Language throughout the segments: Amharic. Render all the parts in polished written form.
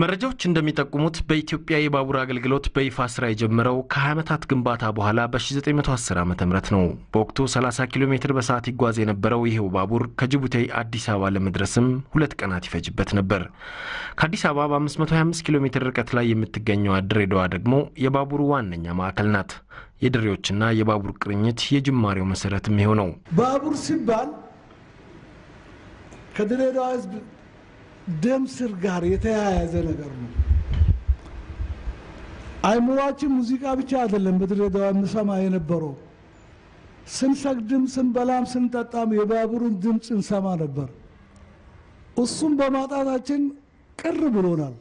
መረጃዎች እንደሚጠቁሙት በኢትዮጵያ የባቡር አገልግሎት በይፋ ስራ የጀመረው ከ20 ዓመታት ግንባታ በኋላ በ1910 ዓ.ም ነው። በወቅቱ 30 ኪሎ ሜትር በሰዓት ይጓዝ የነበረው ይሄው ባቡር ከጅቡቲ አዲስ አበባ ለመድረስም 2 ቀናት ይፈጅበት ነበር። ከአዲስ አበባ በ525 ኪሎ ሜትር ርቀት ላይ የምትገኘው ድሬዳዋ ደግሞ የባቡሩ ዋነኛ ማዕከል ናት። የድሬዎችና የባቡር ቅርኝት የጅማሬው መሰረትም ይሄው ነው። ባቡር ሲባል ከድሬዳዋ ህዝብ ደም ስር ጋር የተያያዘ ነገር ነው። አይሙራችን ሙዚቃ ብቻ አይደለም በድሬዳዋ እንሰማ የነበረው። ስንሰግድም ስንበላም ስንጠጣም የባቡሩን ድምጽ እንሰማ ነበር። እሱም በማጣታችን ቅር ብሎናል።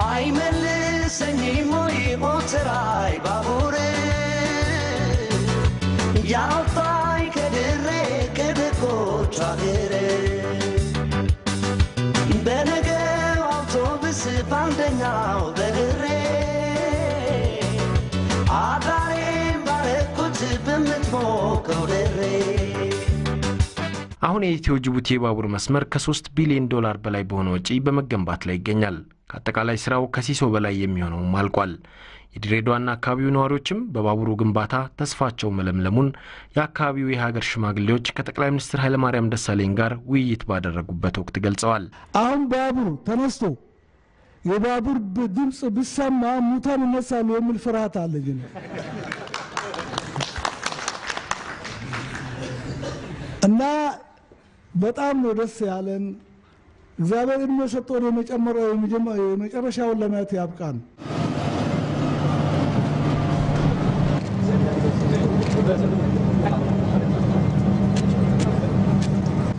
አይመልሰኝም ወይ ሞተራይ ባቡሬ ያውጣይ ከድሬ ከደቆች አገሬ በነገው አውቶቡስ ባንደኛው በድሬ አዳሬን ባረኩት በምትሞቀው ድሬ። አሁን የኢትዮ ጅቡቲ ባቡር መስመር ከ3 ቢሊዮን ዶላር በላይ በሆነ ወጪ በመገንባት ላይ ይገኛል። ከአጠቃላይ ስራው ከሲሶ በላይ የሚሆነው ማልቋል። የድሬዳዋና አካባቢው ነዋሪዎችም በባቡሩ ግንባታ ተስፋቸው መለምለሙን የአካባቢው የሀገር ሽማግሌዎች ከጠቅላይ ሚኒስትር ኃይለማርያም ደሳለኝ ጋር ውይይት ባደረጉበት ወቅት ገልጸዋል። አሁን ባቡሩ ተነስቶ የባቡር ድምጽ ቢሰማ ሙታን ይነሳሉ የሚል ፍርሃት አለኝ። እና በጣም ነው ደስ ያለን። እግዚአብሔር የሚሰጠው የመጨረሻውን ለማየት ያብቃን።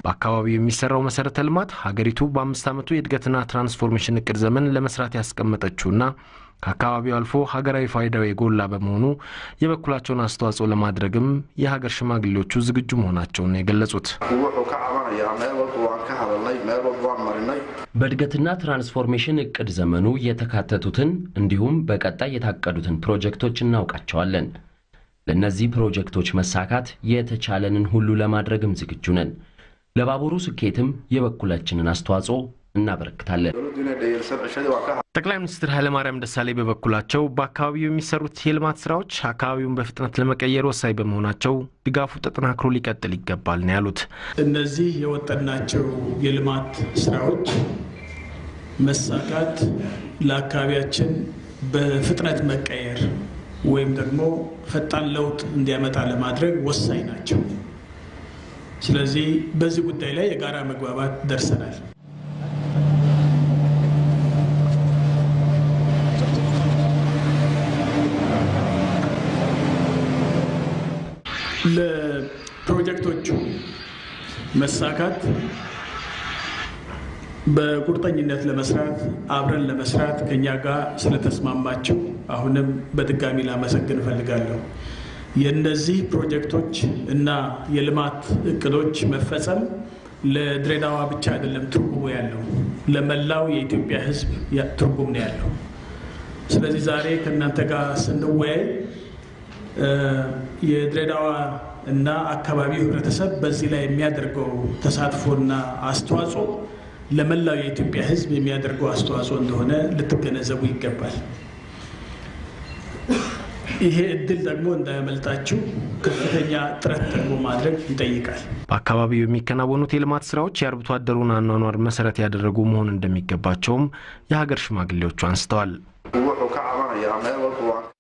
በአካባቢው የሚሰራው መሰረተ ልማት ሀገሪቱ በ5 ዓመቱ የእድገትና ትራንስፎርሜሽን እቅድ ዘመን ለመስራት ያስቀመጠችውና ከአካባቢው አልፎ ሀገራዊ ፋይዳው የጎላ በመሆኑ የበኩላቸውን አስተዋጽኦ ለማድረግም የሀገር ሽማግሌዎቹ ዝግጁ መሆናቸውን የገለጹት በእድገትና ትራንስፎርሜሽን እቅድ ዘመኑ የተካተቱትን እንዲሁም በቀጣይ የታቀዱትን ፕሮጀክቶች እናውቃቸዋለን። ለነዚህ ፕሮጀክቶች መሳካት የተቻለንን ሁሉ ለማድረግም ዝግጁ ነን። ለባቡሩ ስኬትም የበኩላችንን አስተዋጽኦ እናበረክታለን። ጠቅላይ ሚኒስትር ኃይለማርያም ደሳለኝ በበኩላቸው በአካባቢው የሚሰሩት የልማት ስራዎች አካባቢውን በፍጥነት ለመቀየር ወሳኝ በመሆናቸው ድጋፉ ተጠናክሮ ሊቀጥል ይገባል ነው ያሉት። እነዚህ የወጣናቸው የልማት ስራዎች መሳካት ለአካባቢያችን በፍጥነት መቀየር ወይም ደግሞ ፈጣን ለውጥ እንዲያመጣ ለማድረግ ወሳኝ ናቸው። ስለዚህ በዚህ ጉዳይ ላይ የጋራ መግባባት ደርሰናል። ለፕሮጀክቶቹ መሳካት በቁርጠኝነት ለመስራት አብረን ለመስራት ከኛ ጋር ስለተስማማችሁ አሁንም በድጋሚ ላመሰግን ፈልጋለሁ። የነዚህ ፕሮጀክቶች እና የልማት እቅዶች መፈጸም ለድሬዳዋ ብቻ አይደለም ትርጉሙ ያለው ለመላው የኢትዮጵያ ሕዝብ ትርጉም ነው ያለው። ስለዚህ ዛሬ ከናንተ ጋር ስንወያይ የድሬዳዋ እና አካባቢው ህብረተሰብ በዚህ ላይ የሚያደርገው ተሳትፎና አስተዋጽኦ ለመላው የኢትዮጵያ ሕዝብ የሚያደርገው አስተዋጽኦ እንደሆነ ልትገነዘቡ ይገባል። ይሄ እድል ደግሞ እንዳያመልጣችሁ ከፍተኛ ጥረት ደግሞ ማድረግ ይጠይቃል። በአካባቢው የሚከናወኑት የልማት ስራዎች የአርብቶ አደሩን አኗኗር መሰረት ያደረጉ መሆን እንደሚገባቸውም የሀገር ሽማግሌዎቹ አንስተዋል።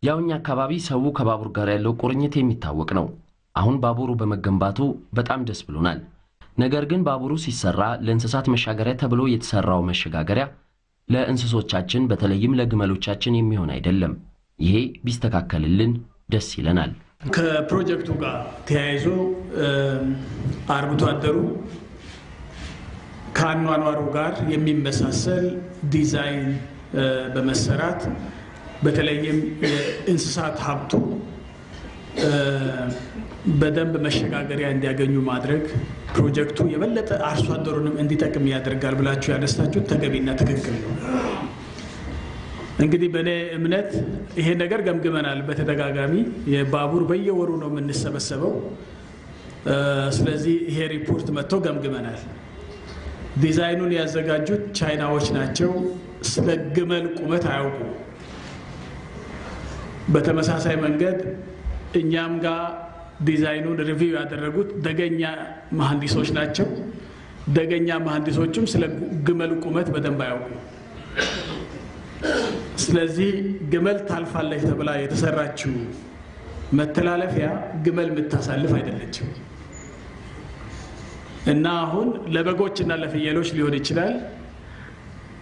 ያውኛ አካባቢ ሰው ከባቡር ጋር ያለው ቁርኝት የሚታወቅ ነው። አሁን ባቡሩ በመገንባቱ በጣም ደስ ብሎናል። ነገር ግን ባቡሩ ሲሰራ ለእንስሳት መሻገሪያ ተብሎ የተሰራው መሸጋገሪያ ለእንስሶቻችን በተለይም ለግመሎቻችን የሚሆን አይደለም። ይሄ ቢስተካከልልን ደስ ይለናል። ከፕሮጀክቱ ጋር ተያይዞ አርብቶ አደሩ ከአኗኗሩ ጋር የሚመሳሰል ዲዛይን በመሰራት በተለይም የእንስሳት ሀብቱ በደንብ መሸጋገሪያ እንዲያገኙ ማድረግ ፕሮጀክቱ የበለጠ አርሶ አደሩንም እንዲጠቅም ያደርጋል ብላችሁ ያነሳችሁት ተገቢና ትክክል ነው። እንግዲህ በኔ እምነት ይሄ ነገር ገምግመናል። በተደጋጋሚ የባቡር በየወሩ ነው የምንሰበሰበው። ስለዚህ ይሄ ሪፖርት መጥቶ ገምግመናል። ዲዛይኑን ያዘጋጁት ቻይናዎች ናቸው። ስለ ግመል ቁመት አያውቁ። በተመሳሳይ መንገድ እኛም ጋር ዲዛይኑን ሪቪው ያደረጉት ደገኛ መሐንዲሶች ናቸው። ደገኛ መሐንዲሶችም ስለ ግመል ቁመት በደንብ አያውቁ። ስለዚህ ግመል ታልፋለች ተብላ የተሰራችው መተላለፊያ ግመል የምታሳልፍ አይደለችም እና አሁን ለበጎችና ለፍየሎች ሊሆን ይችላል፣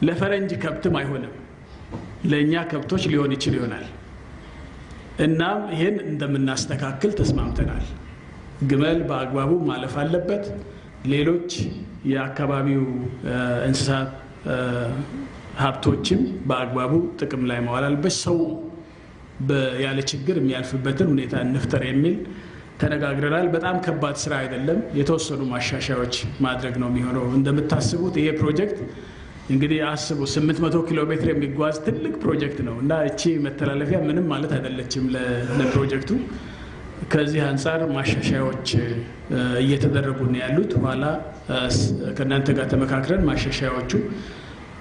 ለፈረንጅ ከብትም አይሆንም፣ ለኛ ከብቶች ሊሆን ይችላል። እናም ይሄን እንደምናስተካክል ተስማምተናል። ግመል በአግባቡ ማለፍ አለበት። ሌሎች የአካባቢው እንስሳት ሀብቶችም በአግባቡ ጥቅም ላይ መዋል አለበት። ሰው ያለ ችግር የሚያልፍበትን ሁኔታ እንፍጠር የሚል ተነጋግረናል። በጣም ከባድ ስራ አይደለም። የተወሰኑ ማሻሻያዎች ማድረግ ነው የሚሆነው። እንደምታስቡት ይሄ ፕሮጀክት እንግዲህ አስቡ 800 ኪሎ ሜትር የሚጓዝ ትልቅ ፕሮጀክት ነው እና እቺ መተላለፊያ ምንም ማለት አይደለችም ለፕሮጀክቱ። ከዚህ አንፃር ማሻሻያዎች እየተደረጉ ነው ያሉት። ኋላ ከእናንተ ጋር ተመካክረን ማሻሻያዎቹ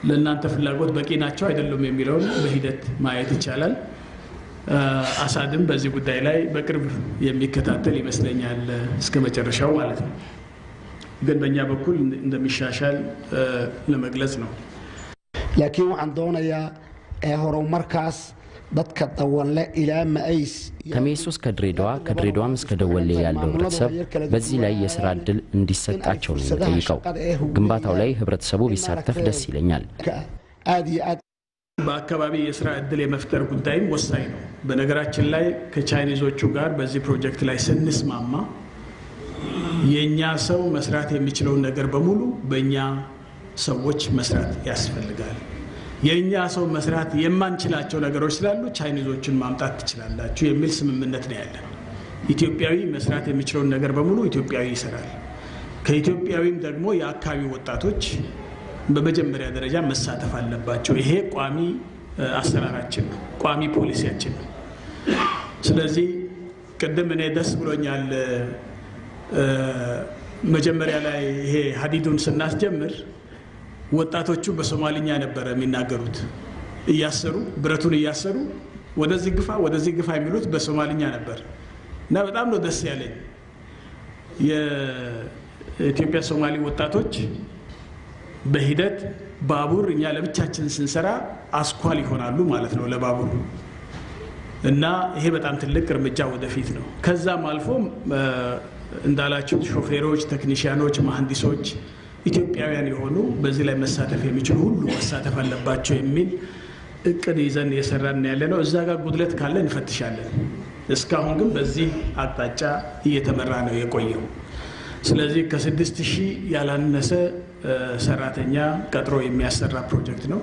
ለእናንተ ፍላጎት በቂ ናቸው አይደሉም የሚለውን በሂደት ማየት ይቻላል። አሳድም በዚህ ጉዳይ ላይ በቅርብ የሚከታተል ይመስለኛል እስከ መጨረሻው ማለት ነው። ግን በእኛ በኩል እንደሚሻሻል ለመግለጽ ነው። laakiin waxaan doonayaa horumarkaas dadka dawalle ilaa Maais ከሜሶ እስከ ድሬዳዋ ከድሬዳዋም እስከ ደወሌ ያለው ህብረተሰብ በዚህ ላይ የሥራ ዕድል እንዲሰጣቸው ነው የሚጠይቀው። ግንባታው ላይ ህብረተሰቡ ቢሳተፍ ደስ ይለኛል። በአካባቢ የሥራ ዕድል የመፍጠር ጉዳይም ወሳኝ ነው። በነገራችን ላይ ከቻይኒዞቹ ጋር በዚህ ፕሮጀክት ላይ ስንስማማ የኛ ሰው መስራት የሚችለው ነገር በሙሉ በእኛ ሰዎች መስራት ያስፈልጋል። የኛ ሰው መስራት የማንችላቸው ነገሮች ስላሉ ቻይኒዞችን ማምጣት ትችላላችሁ የሚል ስምምነት ነው ያለን። ኢትዮጵያዊ መስራት የሚችለው ነገር በሙሉ ኢትዮጵያዊ ይሰራል። ከኢትዮጵያዊም ደግሞ የአካባቢ ወጣቶች በመጀመሪያ ደረጃ መሳተፍ አለባቸው። ይሄ ቋሚ አሰራራችን ነው፣ ቋሚ ፖሊሲያችን ነው። ስለዚህ ቀደም እኔ ደስ ብሎኛል መጀመሪያ ላይ ይሄ ሀዲዱን ስናስጀምር ወጣቶቹ በሶማሊኛ ነበር የሚናገሩት። እያሰሩ ብረቱን እያሰሩ ወደዚህ ግፋ የሚሉት በሶማሊኛ ነበር እና በጣም ነው ደስ ያለኝ። የኢትዮጵያ ሶማሊ ወጣቶች በሂደት ባቡር እኛ ለብቻችን ስንሰራ አስኳል ይሆናሉ ማለት ነው ለባቡር እና ይሄ በጣም ትልቅ እርምጃ ወደፊት ነው። ከዛም አልፎ እንዳላችሁ ሾፌሮች፣ ቴክኒሽያኖች፣ መሐንዲሶች ኢትዮጵያውያን የሆኑ በዚህ ላይ መሳተፍ የሚችሉ ሁሉ መሳተፍ አለባቸው የሚል እቅድ ይዘን እየሰራን ያለነው። እዛ ጋር ጉድለት ካለ እንፈትሻለን። እስካሁን ግን በዚህ አቅጣጫ እየተመራ ነው የቆየው። ስለዚህ ከ6000 ያላነሰ ሰራተኛ ቀጥሮ የሚያሰራ ፕሮጀክት ነው።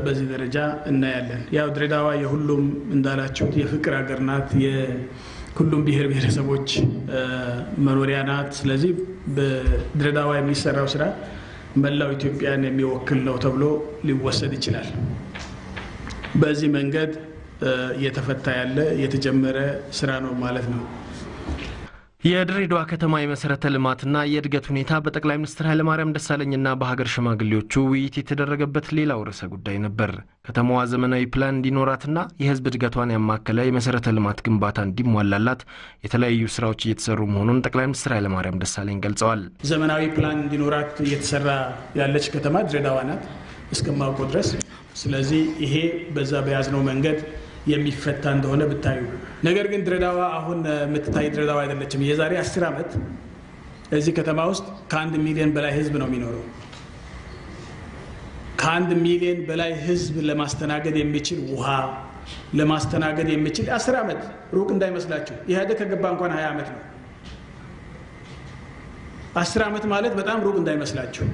በዚህ ደረጃ እናያለን። ያው ድሬዳዋ የሁሉም እንዳላችሁት የፍቅር ሀገር ናት። ሁሉም ብሔር ብሔረሰቦች መኖሪያ ናት። ስለዚህ በድሬዳዋ የሚሰራው ስራ መላው ኢትዮጵያን የሚወክል ነው ተብሎ ሊወሰድ ይችላል። በዚህ መንገድ እየተፈታ ያለ የተጀመረ ስራ ነው ማለት ነው። የድሬዳዋ ከተማ የመሰረተ ልማትና የእድገት ሁኔታ በጠቅላይ ሚኒስትር ኃይለማርያም ደሳለኝና በሀገር ሽማግሌዎቹ ውይይት የተደረገበት ሌላው ርዕሰ ጉዳይ ነበር። ከተማዋ ዘመናዊ ፕላን እንዲኖራትና የህዝብ እድገቷን ያማከለ የመሰረተ ልማት ግንባታ እንዲሟላላት የተለያዩ ስራዎች እየተሰሩ መሆኑን ጠቅላይ ሚኒስትር ኃይለማርያም ደሳለኝ ገልጸዋል። ዘመናዊ ፕላን እንዲኖራት እየተሰራ ያለች ከተማ ድሬዳዋ ናት እስከማውቀው ድረስ። ስለዚህ ይሄ በዛ በያዝነው መንገድ የሚፈታ እንደሆነ ብታዩ። ነገር ግን ድሬዳዋ አሁን የምትታይ ድሬዳዋ አይደለችም። የዛሬ 10 ዓመት እዚህ ከተማ ውስጥ ከ1 ሚሊዮን በላይ ህዝብ ነው የሚኖረው። ከ1 ሚሊዮን በላይ ህዝብ ለማስተናገድ የሚችል ውሃ ለማስተናገድ የሚችል 10 ዓመት ሩቅ እንዳይመስላችሁ። ኢህአዴግ ከገባ እንኳን 20 ዓመት ነው። 10 ዓመት ማለት በጣም ሩቅ እንዳይመስላችሁ።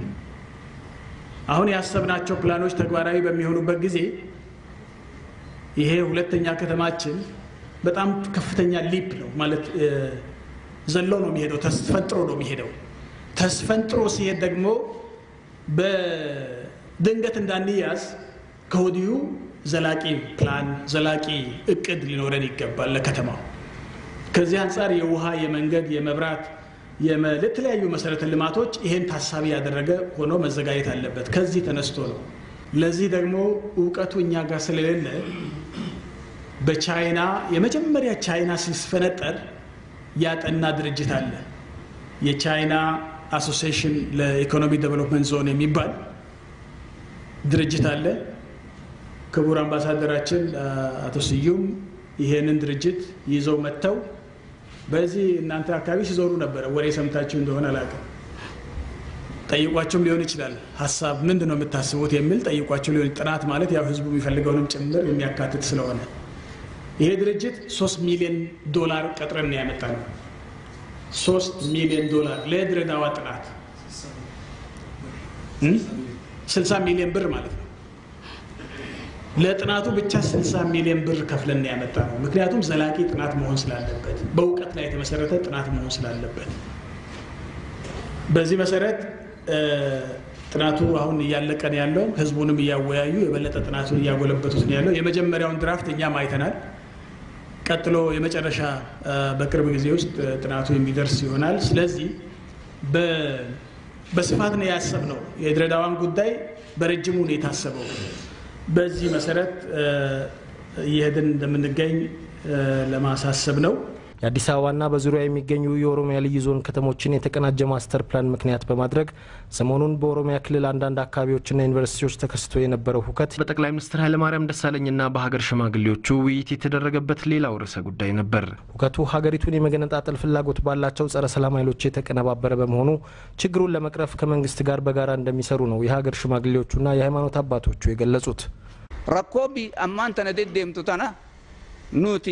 አሁን ያሰብናቸው ፕላኖች ተግባራዊ በሚሆኑበት ጊዜ ይሄ ሁለተኛ ከተማችን በጣም ከፍተኛ ሊፕ ነው ማለት ዘሎ ነው የሚሄደው፣ ተስፈንጥሮ ነው የሚሄደው። ተስፈንጥሮ ሲሄድ ደግሞ በድንገት እንዳንያዝ ከወዲሁ ዘላቂ ፕላን ዘላቂ እቅድ ሊኖረን ይገባል ለከተማው። ከዚህ አንፃር የውሃ የመንገድ የመብራት የተለያዩ መሰረተ ልማቶች ይሄን ታሳቢ ያደረገ ሆኖ መዘጋጀት አለበት ከዚህ ተነስቶ ነው ለዚህ ደግሞ ዕውቀቱ እኛ ጋር ስለሌለ በቻይና የመጀመሪያ ቻይና ሲስፈነጠር ያጠና ድርጅት አለ የቻይና አሶሲዬሽን ለኢኮኖሚ ዴቨሎፕመንት ዞን የሚባል ድርጅት አለ ክቡር አምባሳደራችን አቶ ስዩም ይሄንን ድርጅት ይዘው መተው በዚህ እናንተ አካባቢ ሲዞሩ ነበር ወሬ ሰምታችሁ እንደሆነ አላውቅም ጠይቋቸውም ሊሆን ይችላል ሐሳብ ምንድነው የምታስቡት የሚል ጠይቋቸው ሊሆን ጥናት ማለት ያው ህዝቡ የሚፈልገውንም ጭምር የሚያካትት ስለሆነ ይሄ ድርጅት $3 ሚሊዮን ቀጥረን ያመጣው $3 ሚሊዮን ለድሬዳዋ ጥናት 60 ሚሊዮን ብር ማለት ነው ለጥናቱ ብቻ 60 ሚሊዮን ብር ከፍለን ያመጣው ምክንያቱም ዘላቂ ጥናት መሆን ስላለበት በእውቀት ላይ የተመሰረተ ጥናት መሆን ስላለበት በዚህ መሰረት ጥናቱ አሁን ያለቀን ያለው ህዝቡንም ያወያዩ የበለጠ ጥናቱን ያጎለበቱት ነው ያለው የመጀመሪያውን ድራፍት እኛም አይተናል ቀጥሎ የመጨረሻ በቅርብ ጊዜ ውስጥ ጥናቱ የሚደርስ ይሆናል ስለዚህ በስፋት ነው ያሰብነው የድሬዳዋን ጉዳይ በረጅሙ ነው የታሰበው በዚህ መሰረት ይሄድን እንደምንገኝ ለማሳሰብ ነው የአዲስ አበባና በዙሪያ የሚገኙ የኦሮሚያ ልዩ ዞን ከተሞችን የተቀናጀ ማስተር ፕላን ምክንያት በማድረግ ሰሞኑን በኦሮሚያ ክልል አንዳንድ አካባቢዎችና ዩኒቨርሲቲዎች ተከስቶ የነበረው ሁከት በጠቅላይ ሚኒስትር ኃይለማርያም ደሳለኝና በሀገር ሽማግሌዎቹ ውይይት የተደረገበት ሌላው ርዕሰ ጉዳይ ነበር ሁከቱ ሀገሪቱን የመገነጣጠል ፍላጎት ባላቸው ጸረ ሰላም ኃይሎች የተቀነባበረ በመሆኑ ችግሩን ለመቅረፍ ከመንግስት ጋር በጋራ እንደሚሰሩ ነው የሀገር ሽማግሌዎቹና የሃይማኖት አባቶቹ የገለጹት ረኮቢ አማንተነ ደደምቱታና ኑቲ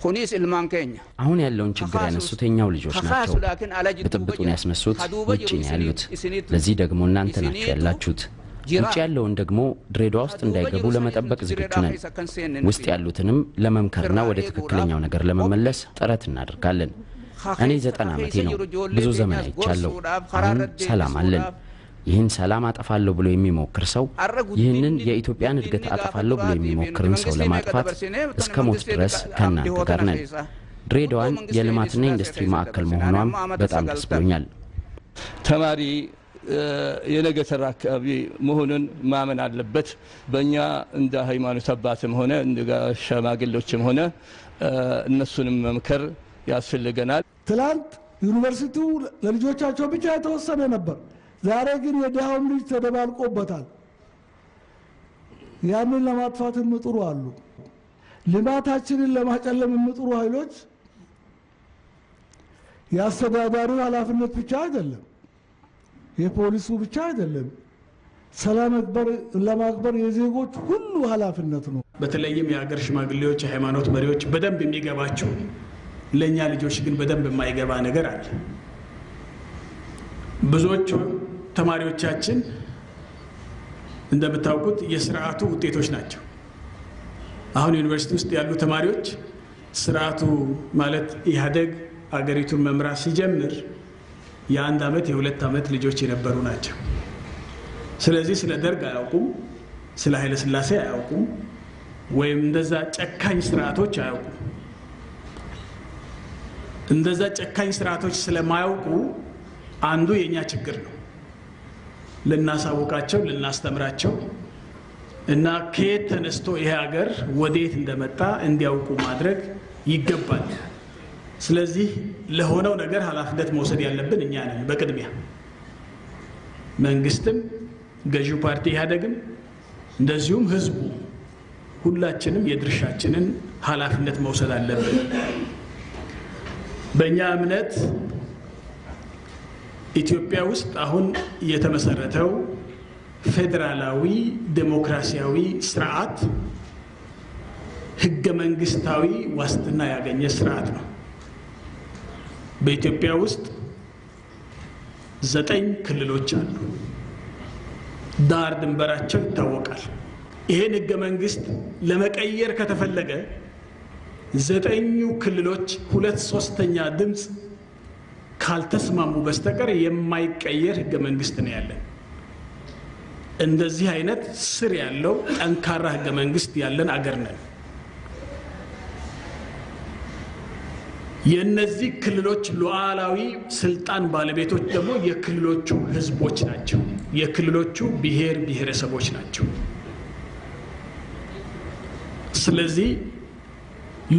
ሁኒስ ኢልማንከኛ አሁን ያለውን ችግር ያነሱት የኛው ልጆች ናቸው በጥብጡን ያስመሱት ውጪ ነው ያሉት ለዚህ ደግሞ እናንተ ናችሁ ያላችሁት ውጪ ያለውን ደግሞ ድሬዳዋ ውስጥ እንዳይገቡ ለመጠበቅ ዝግጁ ነን ውስጥ ያሉትንም ለመምከርና ወደ ትክክለኛው ነገር ለመመለስ ጥረት እናደርጋለን እኔ 90 ዓመቴ ነው ብዙ ዘመን አይቻለሁ አሁን ሰላም አለን ይህን ሰላም አጠፋለሁ ብሎ የሚሞክር ሰው ይህንን የኢትዮጵያን እድገት አጠፋለሁ ብሎ የሚሞክርን ሰው ለማጥፋት እስከ ሞት ድረስ ከናንተ ጋር ነን ድሬዳዋን የልማትና ኢንዱስትሪ ማዕከል መሆኗም በጣም ደስ ብሎኛል ተማሪ የነገ ተራካቢ መሆኑን ማመን አለበት በእኛ እንደ ሃይማኖት አባትም ሆነ እንደ ሸማግሌዎችም ሆነ እነሱንም መምከር ያስፈልገናል ትላንት ዩኒቨርሲቲው ለልጆቻቸው ብቻ የተወሰነ ነበር ዛሬ ግን የደሃው ልጅ ተደባልቆበታል ያንን ለማጥፋት ምጥሩ አሉ ልማታችንን ለማጨለም ምጥሩ ኃይሎች ያስተዳዳሪው ኃላፊነት ብቻ አይደለም የፖሊሱ ብቻ አይደለም ሰላም ለማክበር የዜጎች ሁሉ ኃላፊነት ነው በተለይም የሀገር ሽማግሌዎች የሃይማኖት መሪዎች በደንብ የሚገባቸው ለኛ ልጆች ግን በደንብ የማይገባ ነገር አለ ብዙዎቹ ተማሪዎቻችን እንደምታውቁት የሥርዓቱ ውጤቶች ናቸው አሁን ዩኒቨርሲቲ ውስጥ ያሉ ተማሪዎች ሥርዓቱ ማለት ኢህአዴግ አገሪቱን መምራት ሲጀምር የአንድ አመት የሁለት አመት ልጆች የነበሩ ናቸው ስለዚህ ስለ ደርግ አያውቁም ስለ ኃይለ ሥላሴ አያውቁም ወይም እንደዛ ጨካኝ ሥርዓቶች አያውቁም እንደዛ ጨካኝ ሥርዓቶች ስለማያውቁ አንዱ የኛ ችግር ነው ለናሳውቃቸው ለናስተምራቸው እና ከየት ተነስቶ ይሄ ሀገር ወዴት እንደመጣ እንዲያውቁ ማድረግ ይገባል ስለዚህ ለሆነው ነገር ኃላፊነት መውሰድ ያለብን እኛ ነን በቅድሚያ መንግስትም ገዢው ፓርቲ ኢህአዴግም እንደዚሁም ህዝቡ ሁላችንም የድርሻችንን ኃላፊነት መውሰድ አለብን በእኛ እምነት ኢትዮጵያ ውስጥ አሁን የተመሰረተው ፌደራላዊ ዴሞክራሲያዊ ስርዓት ህገ መንግስታዊ ዋስትና ያገኘ ስርዓት ነው በኢትዮጵያ ውስጥ 9 ክልሎች አሉ ዳር ድንበራቸው ይታወቃል ይሄን ህገ መንግስት ለመቀየር ከተፈለገ 9 ክልሎች 2/3 ድምጽ ካልተስማሙ በስተቀር የማይቀየር ህገ መንግስት ነው ያለን እንደዚህ አይነት ስር ያለው ጠንካራ ህገ መንግስት ያለን አገር ነን የነዚህ ክልሎች ሉዓላዊ ስልጣን ባለቤቶች ደግሞ የክልሎቹ ህዝቦች ናቸው የክልሎቹ ብሔር ብሔረሰቦች ናቸው ስለዚህ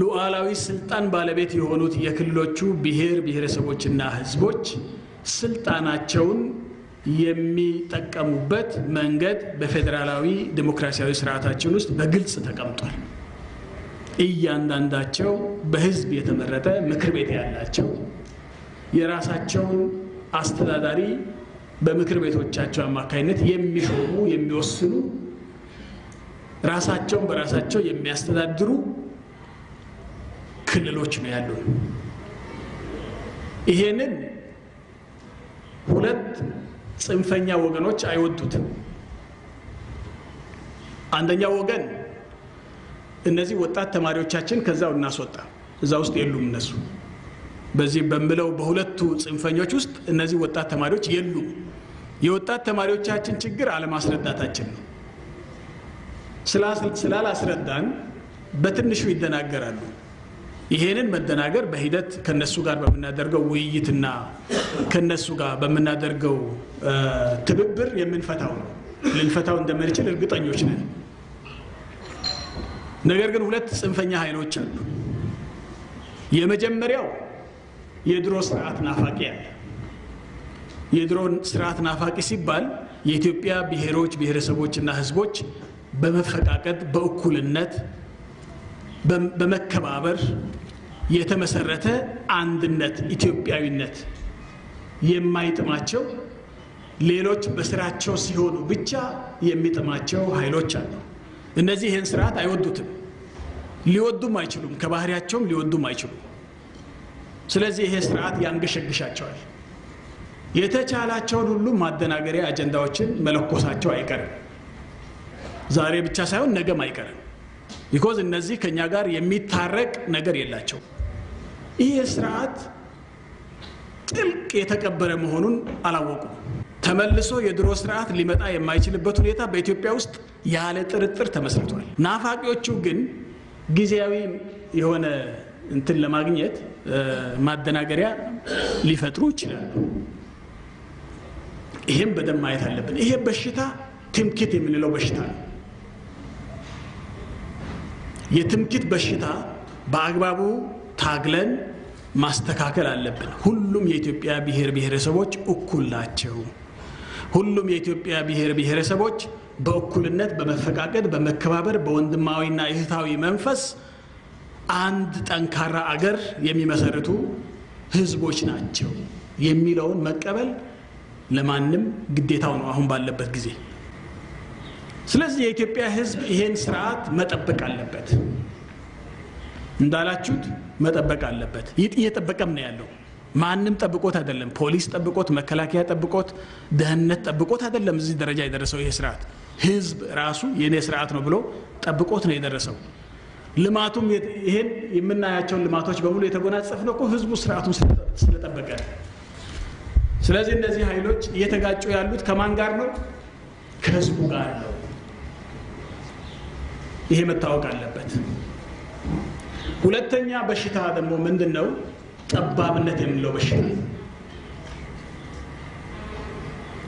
ሉዓላዊ ስልጣን ባለቤት የሆኑት የክልሎቹ ብሔር ብሔረሰቦችና ህዝቦች ስልጣናቸውን የሚጠቀሙበት መንገድ በፌደራላዊ ዲሞክራሲያዊ ስርዓታችን ውስጥ በግልጽ ተቀምጧል እያንዳንዳቸው በህዝብ የተመረጠ ምክር ቤት ያላቸው የራሳቸውን አስተዳዳሪ በምክር ቤቶቻቸው አማካይነት የሚሾሙ የሚወስኑ ራሳቸውን በራሳቸው የሚያስተዳድሩ ክልሎች ነው ያሉት ይሄንን ሁለት ጽንፈኛ ወገኖች አይወዱትም አንደኛው ወገን እነዚህ ወጣት ተማሪዎቻችን ከዛው እናስወጣ እዛ ውስጥ የሉም እነሱ በዚህ በመለው በሁለቱ ጽንፈኞች ውስጥ እነዚህ ወጣት ተማሪዎች የሉም የወጣት ተማሪዎቻችን ችግር አለማስረዳታችን ነው ስላላስረዳን በትንሹ ይደናገራሉ ይሄንን መደናገር በሂደት ከነሱ ጋር በመናደርገው ውይይትና ከነሱ ጋር በመናደርገው ትብብር የምንፈታው ነው ልንፈታው እንደምንችል እርግጠኞች ነን ነገር ግን ሁለት ጽንፈኛ ኃይሎች አሉ የመጀመሪያው የድሮ ስርዓት ናፋቂ ያለ የድሮ ስርዓት ናፋቂ ሲባል የኢትዮጵያ ብሔሮች ብሔረሰቦችና ህዝቦች በመፈቃቀድ በእኩልነት በመከባበር የተመሰረተ አንድነት ኢትዮጵያዊነት የማይጥማቸው ሌሎች በስራቸው ሲሆኑ ብቻ የሚጥማቸው ኃይሎች አሉ እነዚህ ይህን ስርዓት አይወዱትም ሊወዱም አይችሉም ከባህሪያቸውም ሊወዱም አይችሉም ስለዚህ ይሄ ስርዓት ያንገሸግሻቸዋል የተቻላቸውን ሁሉ ማደናገሪያ አጀንዳዎችን መለኮሳቸው አይቀርም ዛሬ ብቻ ሳይሆን ነገም አይቀርም because እነዚህ ከኛ ጋር የሚታረቅ ነገር የላቸው ይሄ ስርዓት ጥልቅ የተቀበረ መሆኑን አላወቁም ተመልሶ የድሮ ስርዓት ሊመጣ የማይችልበት ሁኔታ በኢትዮጵያ ውስጥ ያለ ጥርጥር ተመስርቷል ናፋቂዎቹ ግን ጊዜያዊ የሆነ እንትን ለማግኘት ማደናገሪያ ሊፈጥሩ ይችላሉ ይሄም በደም ማየት አለብን ይሄ በሽታ ትምክህት የምንለው በሽታ ነው የትምክህት በሽታ በአግባቡ ታግለን ማስተካከል አለብን ሁሉም የኢትዮጵያ ብሔር ብሔረሰቦች እኩል ናቸው ሁሉም የኢትዮጵያ ብሔር ብሔረሰቦች በእኩልነት በመፈቃቀድ በመከባበር በወንድማዊና እህታዊ መንፈስ አንድ ጠንካራ አገር የሚመሰርቱ ህዝቦች ናቸው የሚለውን መቀበል ለማንም ግዴታው ነው አሁን ባለበት ጊዜ ስለዚህ የኢትዮጵያ ህዝብ ይሄን ስርዓት መጠበቅ አለበት እንዳላችሁት መጠበቅ አለበት እየጠበቀም ነው ያለው ማንም ጠብቆት አይደለም ፖሊስ ጠብቆት መከላከያ ጠብቆት ደህንነት ጠብቆት አይደለም እዚህ ደረጃ የደረሰው ይሄ ስርዓት ህዝብ ራሱ የኔ ስርዓት ነው ብሎ ጠብቆት ነው የደረሰው ልማቱም ይሄን የምናያቸው ልማቶች በሙሉ የተጎናጸፈው እኮ ህዝቡ ስርዓቱን ስለጠበቀ ስለዚህ እነዚህ ኃይሎች እየተጋጩ ያሉት ከማን ጋር ነው ከህዝቡ ጋር ነው ይሄ መታወቅ አለበት ሁለተኛ በሽታ ደግሞ ምንድነው ጠባብነት የምንለው በሽታ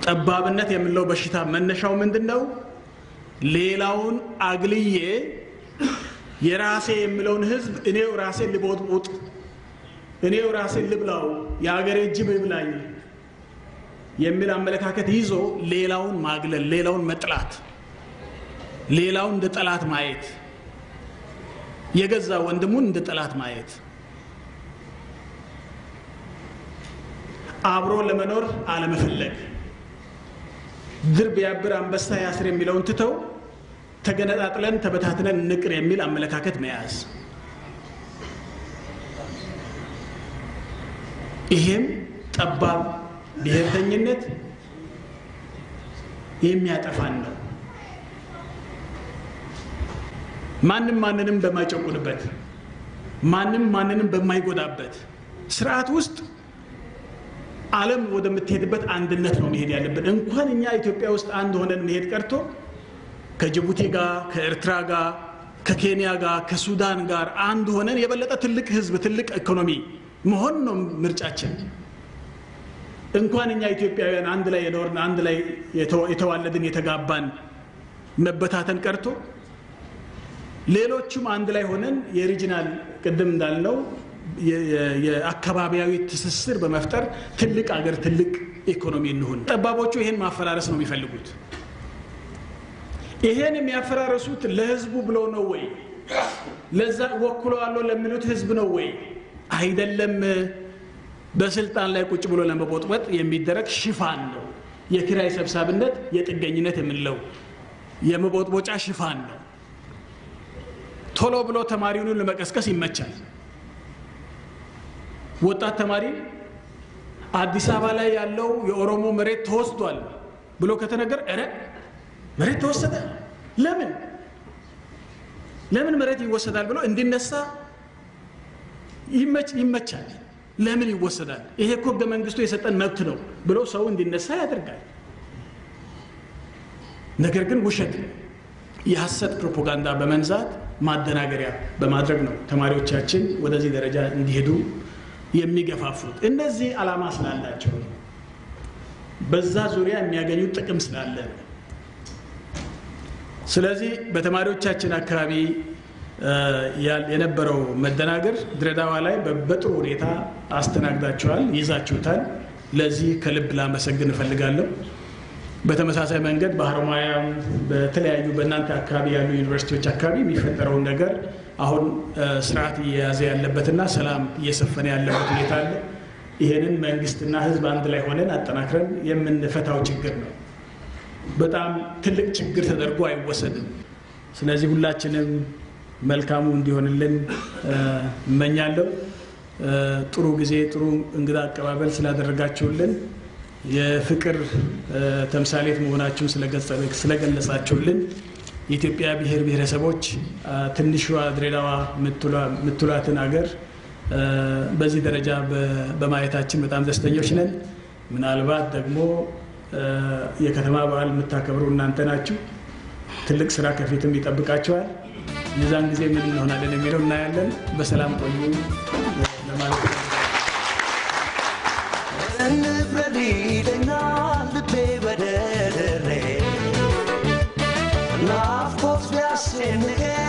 ጠባብነት የምንለው በሽታ መነሻው ምንድነው ሌላውን አግልዬ የራሴ የምለውን ህዝብ እኔው ራሴ ልቦጥቦጥ እኔው ራሴ ልብላው ያገሬ ጅብ ይብላኝ የሚል አመለካከት ይዞ ሌላውን ማግለል ሌላውን መጥላት ሌላውን እንደ ጠላት ማየት የገዛ ወንድሙን እንደ ጠላት ማየት አብሮ ለመኖር አለመፈለግ ድር ቢያብር አንበሳ ያስር የሚለውን ትተው ተገነጣጥለን ተበታትነን ንቅር የሚል አመለካከት መያዝ ይሄም ጠባብ ብሔርተኝነት የሚያጠፋን ነው ማንም ማንንም በማይጨቁንበት ማንም ማንንም በማይጎዳበት ስርዓት ውስጥ ዓለም ወደምትሄድበት አንድነት ነው መሄድ ያለበት እንኳን እኛ ኢትዮጵያ ውስጥ አንድ ሆነን መሄድ ቀርቶ ከጅቡቲ ጋር ከኤርትራ ጋር ከኬንያ ጋር ከሱዳን ጋር አንድ ሆነን የበለጠ ትልቅ ህዝብ ትልቅ ኢኮኖሚ መሆን ነው ምርጫችን እንኳን እኛ ኢትዮጵያውያን አንድ ላይ የኖርን አንድ ላይ የተዋለድን የተጋባን መበታተን ቀርቶ ሌሎችም አንድ ላይ ሆነን የሪጂናል ቅድም እንዳልነው የአካባቢያዊ ትስስር በመፍጠር ትልቅ አገር ትልቅ ኢኮኖሚ እንሆን ጠባቦቹ ይሄን ማፈራረስ ነው የሚፈልጉት ይሄን የሚያፈራረሱት ለህዝቡ ብሎ ነው ወይ ለዛ ወክለዋለሁ ለሚሉት ህዝብ ነው ወይ አይደለም በስልጣን ላይ ቁጭ ብሎ ለመቦጥበጥ የሚደረግ ሽፋን ነው የኪራይ ሰብሳብነት የጥገኝነት የምንለው የመቦጥቦጫ ሽፋን ነው ቶሎ ብሎ ተማሪውን ለመቀስቀስ ይመቻል ወጣት ተማሪ አዲስ አበባ ላይ ያለው የኦሮሞ መሬት ተወስዷል ብሎ ከተነገረ መሬት ተወሰደ ለምን መሬት ይወሰዳል ብሎ እንዲነሳ ይመቻል ለምን ይወሰዳል ይሄ እኮ ህገ መንግስቱ የሰጠን መብት ነው ብሎ ሰው እንዲነሳ ያደርጋል ነገር ግን ውሸት የሐሰት ፕሮፓጋንዳ በመንዛት ማደናገሪያ በማድረግ ነው ተማሪዎቻችን ወደዚህ ደረጃ እንዲሄዱ የሚገፋፉት እነዚህ አላማ ስላላቸው በዛ ዙሪያ የሚያገኙት ጥቅም ስላለ ስለዚህ በተማሪዎቻችን አካባቢ የነበረው መደናገር ድሬዳዋ ላይ በጥሩ ሁኔታ አስተናግዳቸዋል ይዛችሁታል ለዚህ ከልብ ላመሰግን እፈልጋለሁ በተመሳሳይ መንገድ በሐረማያ በተለያዩ በእናንተ አካባቢ ያሉ ዩኒቨርሲቲዎች አካባቢ የሚፈጠረው ነገር አሁን ስርዓት እየያዘ ያለበትና ሰላም እየሰፈነ ያለበት ሁኔታ አለ ይሄንን መንግስትና ህዝብ አንድ ላይ ሆነን አጠናክረን የምንፈታው ችግር ነው በጣም ትልቅ ችግር ተደርጎ አይወሰድም ስለዚህ ሁላችንም መልካሙ እንዲሆንልን እመኛለሁ ጥሩ ጊዜ ጥሩ እንግዳ አቀባበል ስላደረጋችሁልን የፍቅር ተምሳሌት መሆናችሁን ስለገለጻችሁልን የኢትዮጵያ ብሔር ብሔረሰቦች ትንሿ ድሬዳዋ ምትሏትን አገር በዚህ ደረጃ በማየታችን በጣም ደስተኞች ነን ምናልባት ደግሞ የከተማ በዓል የምታከብሩ እናንተ ናችሁ ትልቅ ስራ ከፊትም ይጠብቃችኋል የዛን ጊዜ ምን እንሆናለን የሚለው እናያለን በሰላም ቆዩ ለማለት እንፍረዲደኛ ልቤ በደረሬ ናፍቆት ቢያስጨንቀኝ